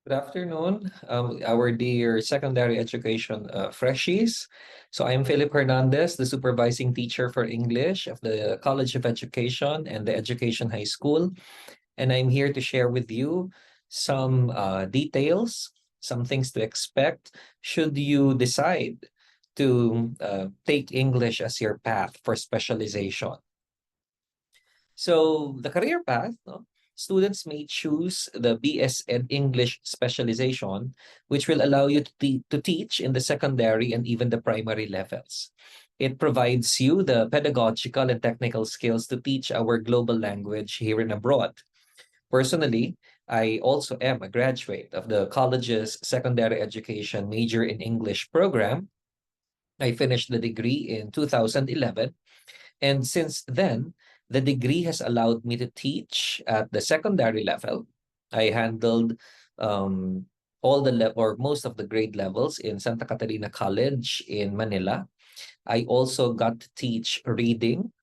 Good afternoon, our dear secondary education freshies. So I'm Philip Hernandez, the supervising teacher for English of the College of Education and the Education High School. And I'm here to share with you some details, some things to expect should you decide to take English as your path for specialization. So the career path, no, students may choose the BS Ed English specialization, which will allow you to teach in the secondary and even the primary levels. It provides you the pedagogical and technical skills to teach our global language here and abroad. Personally, I also am a graduate of the college's secondary education major in English program. I finished the degree in 2011. And since then, the degree has allowed me to teach at the secondary level. I handled all the or most of the grade levels in Santa Catalina College in Manila. I also got to teach reading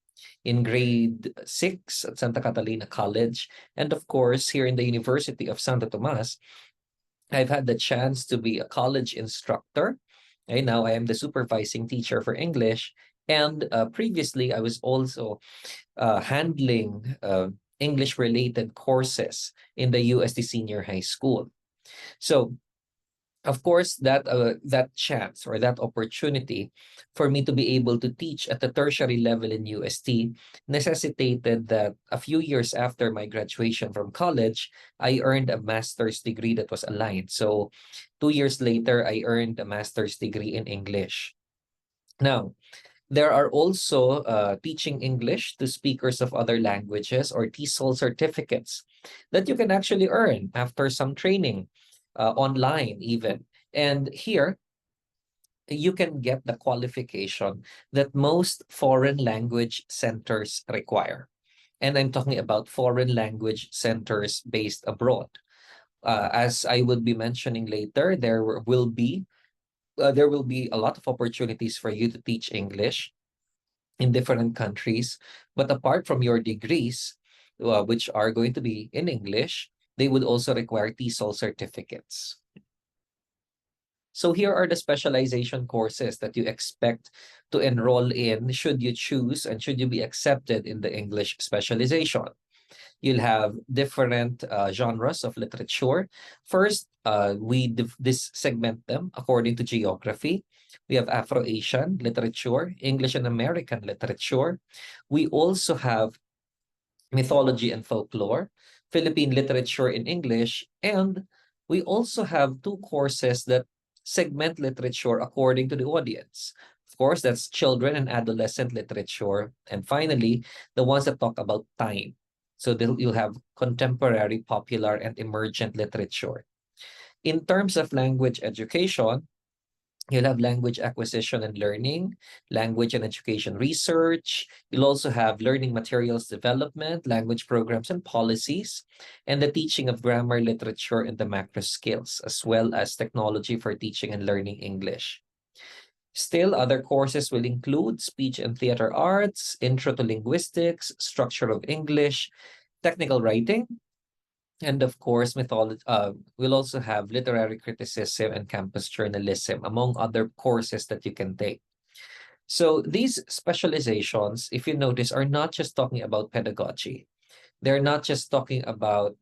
in grade 6 at Santa Catalina College. And of course, here in the University of Santo Tomas, I've had the chance to be a college instructor. Right now, I am the supervising teacher for English. And previously, I was also handling English-related courses in the UST Senior High School. So of course, that chance or that opportunity for me to be able to teach at the tertiary level in UST necessitated that a few years after my graduation from college, I earned a master's degree that was aligned. So 2 years later, I earned a master's degree in English. Now, there are also teaching English to speakers of other languages or TESOL certificates that you can actually earn after some training online even. And here, you can get the qualification that most foreign language centers require. And I'm talking about foreign language centers based abroad. As I would be mentioning later, there will be a lot of opportunities for you to teach English in different countries. But apart from your degrees, which are going to be in English, they would also require TESOL certificates. So here are the specialization courses that you expect to enroll in should you choose and should you be accepted in the English specialization. You'll have different genres of literature. First, we segment them according to geography. We have Afro-Asian literature, English and American literature. We also have mythology and folklore, Philippine literature in English, and we also have two courses that segment literature according to the audience. Of course, that's children and adolescent literature. And finally, the ones that talk about time. So you'll have contemporary, popular, and emergent literature. In terms of language education, you'll have language acquisition and learning, language and education research. You'll also have learning materials development, language programs and policies, and the teaching of grammar, literature, and the macro skills, as well as technology for teaching and learning English. Still, other courses will include speech and theater arts, intro to linguistics, structure of English, technical writing, and of course, we'll also have literary criticism and campus journalism, among other courses that you can take. So these specializations, if you notice, are not just talking about pedagogy. They're not just talking about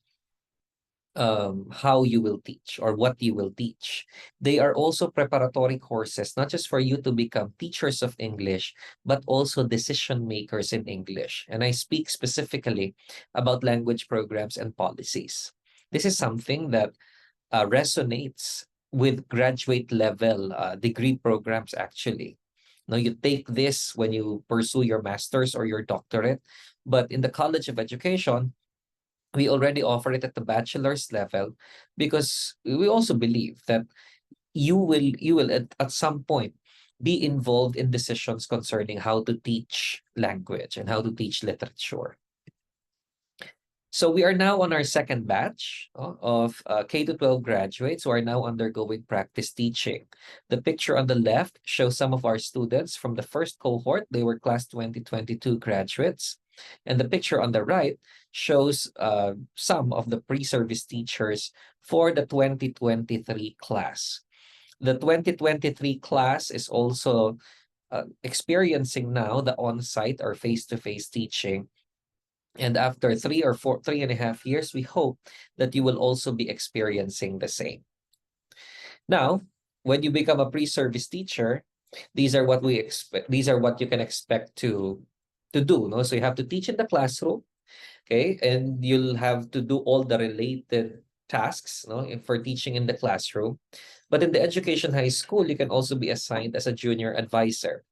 how you will teach or what you will teach. They are also preparatory courses, not just for you to become teachers of English, but also decision makers in English. And I speak specifically about language programs and policies. This is something that resonates with graduate level degree programs actually. Now, you take this when you pursue your master's or your doctorate, but in the College of Education, we already offer it at the bachelor's level because we also believe that you will at some point be involved in decisions concerning how to teach language and how to teach literature. So we are now on our second batch of K to 12 graduates who are now undergoing practice teaching. The picture on the left shows some of our students from the first cohort. They were class 2022 graduates. And the picture on the right shows some of the pre-service teachers for the 2023 class. The 2023 class is also experiencing now the on-site or face-to-face teaching. And after 3.5 years, we hope that you will also be experiencing the same. Now, when you become a pre-service teacher, these are what we expect. These are what you can expect to do. No, so you have to teach in the classroom, okay, and you'll have to do all the related tasks, no, for teaching in the classroom. But in the education high school, you can also be assigned as a junior advisor,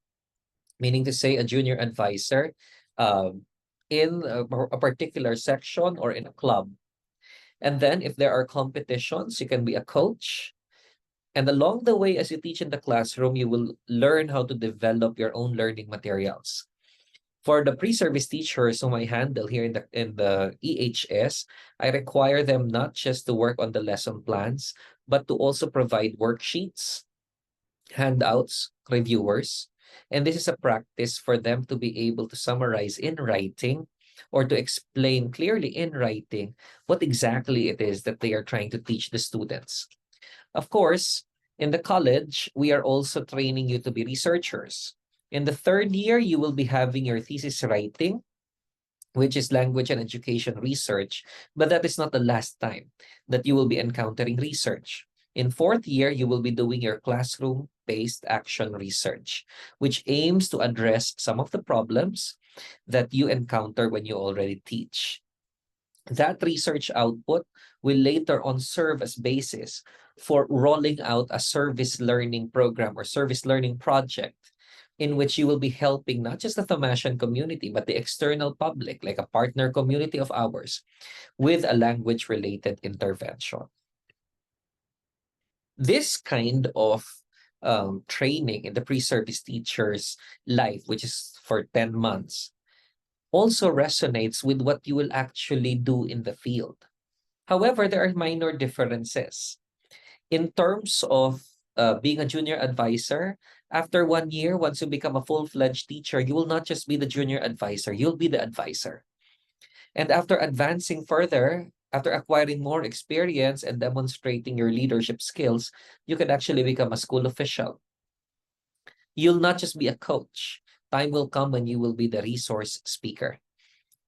meaning to say a junior advisor um, in a particular section or in a club. And then if there are competitions, you can be a coach. And along the way, as you teach in the classroom, you will learn how to develop your own learning materials. For the pre-service teachers whom I handle here in the EHS, I require them not just to work on the lesson plans, but to also provide worksheets, handouts, reviewers. And this is a practice for them to be able to summarize in writing or to explain clearly in writing what exactly it is that they are trying to teach the students. Of course, in the college, we are also training you to be researchers. In the third year, you will be having your thesis writing, which is language and education research, but that is not the last time that you will be encountering research. In fourth year, you will be doing your classroom-based action research, which aims to address some of the problems that you encounter when you already teach. That research output will later on serve as basis for rolling out a service learning program or service learning project in which you will be helping not just the Thomasian community, but the external public, like a partner community of ours, with a language-related intervention. This kind of training in the pre-service teacher's life, which is for 10 months, also resonates with what you will actually do in the field. However, there are minor differences. In terms of being a junior advisor, after 1 year, once you become a full-fledged teacher, you will not just be the junior advisor, you'll be the advisor. And after advancing further, after acquiring more experience and demonstrating your leadership skills, you can actually become a school official. You'll not just be a coach. Time will come when you will be the resource speaker,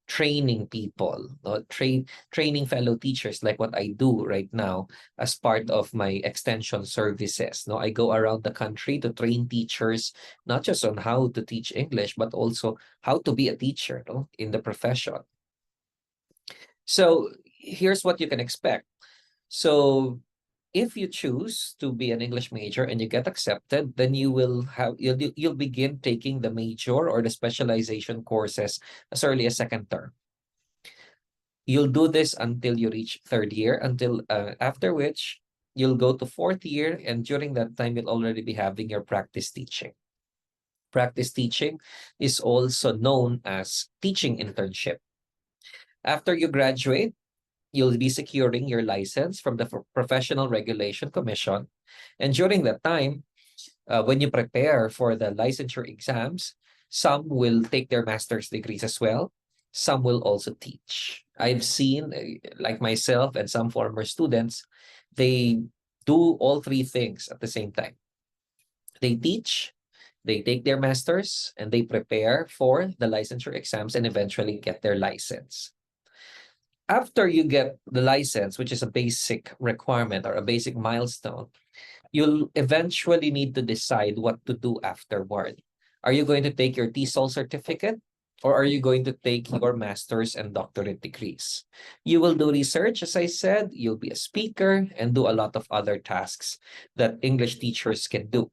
training people, no? Training fellow teachers, like what I do right now as part of my extension services. No, I go around the country to train teachers, not just on how to teach English, but also how to be a teacher, no, in the profession. So here's what you can expect. So if you choose to be an English major and you get accepted, then you'll begin taking the major or the specialization courses as early as second term. You'll do this until you reach third year, until after which you'll go to fourth year, and during that time you'll already be having your practice teaching. Practice teaching is also known as teaching internship. After you graduate, you'll be securing your license from the Professional Regulation Commission. And during that time, when you prepare for the licensure exams, some will take their master's degrees as well. Some will also teach. I've seen, like myself and some former students, they do all three things at the same time. They teach, they take their master's, and they prepare for the licensure exams and eventually get their license. After you get the license, which is a basic requirement or a basic milestone, you'll eventually need to decide what to do afterward. Are you going to take your TESOL certificate, or are you going to take your master's and doctorate degrees? You will do research, as I said, you'll be a speaker and do a lot of other tasks that English teachers can do.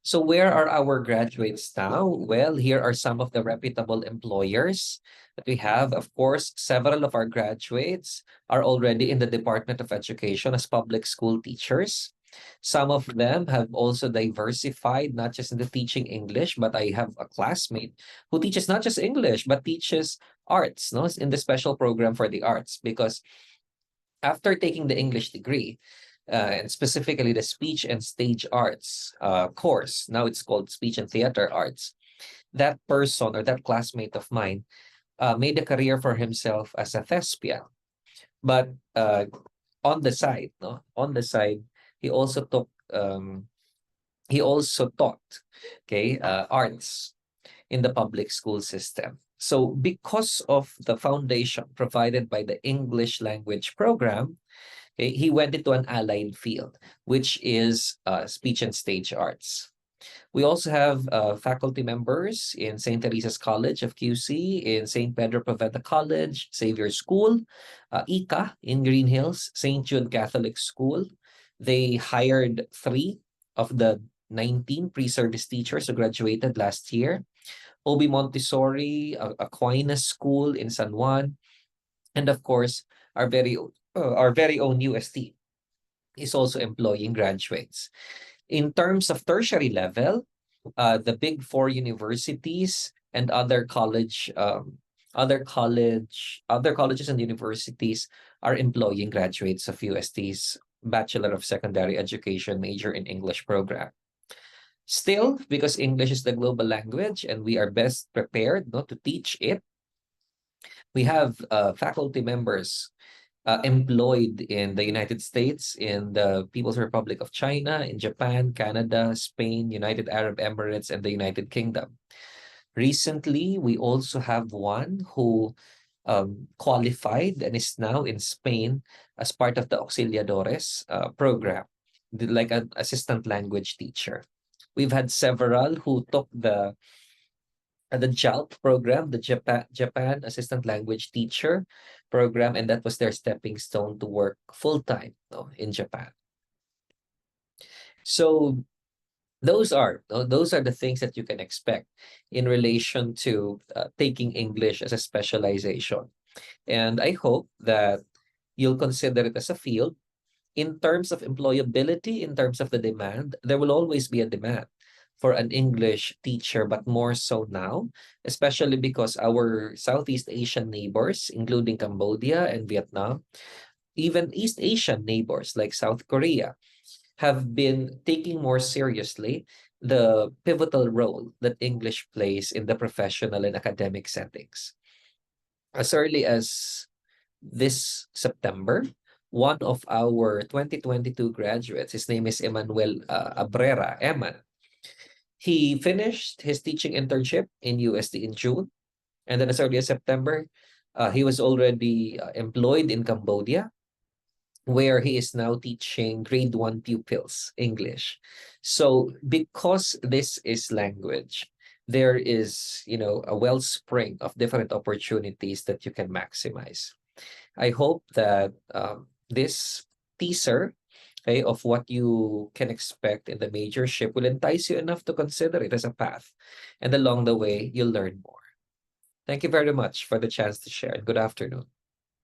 So where are our graduates now? Well, here are some of the reputable employers that we have. Of course, several of our graduates are already in the Department of Education as public school teachers. Some of them have also diversified, not just in the teaching English, but I have a classmate who teaches not just English, but teaches arts, no, in the special program for the arts, because after taking the English degree, and specifically the speech and stage arts course, now it's called speech and theater arts, That person or that classmate of mine made a career for himself as a thespian. But on the side, no, on the side, he also took he also taught, okay, arts in the public school system. So because of the foundation provided by the English language program, okay, he went into an allied field, which is speech and stage arts. We also have faculty members in St. Teresa's College of QC, in St. Pedro Poveda College, Xavier School, ICA in Green Hills, St. Jude Catholic School. They hired 3 of the 19 pre-service teachers who graduated last year. OB Montessori, Aquinas School in San Juan, and of course, our very own UST is also employing graduates. In terms of tertiary level, the big four universities and other colleges and universities are employing graduates of UST's Bachelor of Secondary Education major in English program. Still, because English is the global language and we are best prepared not to teach it, we have faculty members employed in the United States, in the People's Republic of China, in Japan, Canada, Spain, United Arab Emirates, and the United Kingdom. Recently, we also have one who qualified and is now in Spain as part of the Auxiliadores program, like an assistant language teacher. We've had several who took the JALP program, the Japan Assistant Language Teacher program, and that was their stepping stone to work full-time, no, in Japan. So those are the things that you can expect in relation to taking English as a specialization. And I hope that you'll consider it as a field. In terms of employability, in terms of the demand, there will always be a demand for an English teacher, but more so now, especially because our Southeast Asian neighbors, including Cambodia and Vietnam, even East Asian neighbors like South Korea, have been taking more seriously the pivotal role that English plays in the professional and academic settings. As early as this September, one of our 2022 graduates, his name is Emmanuel Abrera, Eman. He finished his teaching internship in UST in June, and then as early as September, he was already employed in Cambodia, where he is now teaching grade 1 pupils English. So because this is language, there is, a wellspring of different opportunities that you can maximize. I hope that this teaser, okay, of what you can expect in the majorship will entice you enough to consider it as a path. And along the way, you'll learn more. Thank you very much for the chance to share. Good afternoon.